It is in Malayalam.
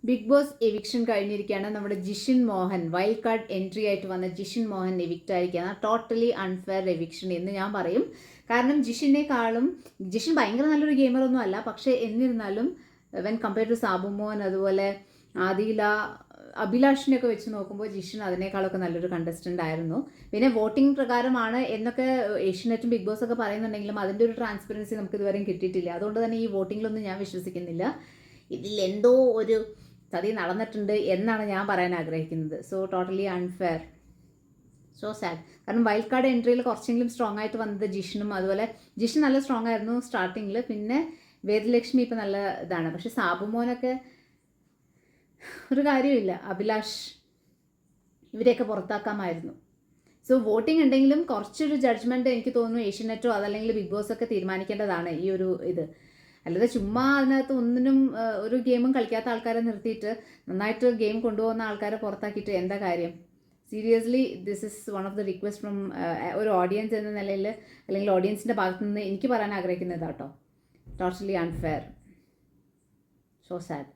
ബിഗ് ബോസ് എവിക്ഷൻ കഴിഞ്ഞിരിക്കുകയാണ്. നമ്മുടെ Jishin Mohan wild card entry ആയിട്ട് വന്ന ജിഷിൻ മോഹൻ എവിക്റ്റ് ആയിരിക്കുകയാണ്. ടോട്ടലി അൺഫെയർ എവിക്ഷൻ എന്ന് ഞാൻ പറയും. കാരണം ജിഷിൻ ഭയങ്കര നല്ലൊരു ഗെയിമറൊന്നും അല്ല. പക്ഷേ എന്നിരുന്നാലും when compare to Sabu Mohan, അതുപോലെ ആദില, അഭിലാഷിനെയൊക്കെ വെച്ച് നോക്കുമ്പോൾ ജിഷിൻ അതിനേക്കാളൊക്കെ നല്ലൊരു കണ്ടസ്റ്റൻ്റ് ആയിരുന്നു. പിന്നെ വോട്ടിംഗ് പ്രകാരമാണ് എന്നൊക്കെ ഏഷ്യനെറ്റും ബിഗ് ബോസ് ഒക്കെ പറയുന്നുണ്ടെങ്കിലും അതിൻ്റെ ഒരു ട്രാൻസ്പെറൻസി നമുക്ക് ഇതുവരെയും കിട്ടിയിട്ടില്ല. അതുകൊണ്ട് തന്നെ ഈ വോട്ടിങ്ങിലൊന്നും ഞാൻ വിശ്വസിക്കുന്നില്ല. ഇതിൽ എന്തോ ഒരു ചതി നടന്നിട്ടുണ്ട് എന്നാണ് ഞാൻ പറയാൻ ആഗ്രഹിക്കുന്നത്. So totally unfair, so sad. കാരണം വൈൽഡ് കാർഡ് എൻട്രിയിൽ കുറച്ചെങ്കിലും സ്ട്രോങ് ആയിട്ട് വന്നത് ജിഷിനും, അതുപോലെ ജിഷൻ നല്ല സ്ട്രോങ് ആയിരുന്നു സ്റ്റാർട്ടിങ്ങിൽ. പിന്നെ വേദലക്ഷ്മി ഇപ്പം നല്ല ഇതാണ്. പക്ഷെ സാബുമോനൊക്കെ ഒരു കാര്യമില്ല. അഭിലാഷ്, ഇവരെയൊക്കെ പുറത്താക്കാമായിരുന്നു. സോ വോട്ടിംഗ് ഉണ്ടെങ്കിലും കുറച്ചൊരു ജഡ്ജ്മെൻറ്റ് എനിക്ക് തോന്നുന്നു ഏഷ്യനെറ്റോ അതല്ലെങ്കിൽ ബിഗ് ബോസ് ഒക്കെ തീരുമാനിക്കേണ്ടതാണ് ഈ ഒരു ഇത്. അല്ലാതെ ചുമ്മാ അതിനകത്ത് ഒന്നിനും ഒരു ഗെയിമും കളിക്കാത്ത ആൾക്കാരെ നിർത്തിയിട്ട് നന്നായിട്ട് ഗെയിം കൊണ്ടുപോകുന്ന ആൾക്കാരെ പുറത്താക്കിയിട്ട് എന്താ കാര്യം? Seriously this is one of the request from ഒരു ഓഡിയൻസ് എന്ന നിലയിൽ, അല്ലെങ്കിൽ ഓഡിയൻസിൻ്റെ ഭാഗത്തു നിന്ന് എനിക്ക് പറയാൻ ആഗ്രഹിക്കുന്നത് കേട്ടോ. Totally unfair, so sad.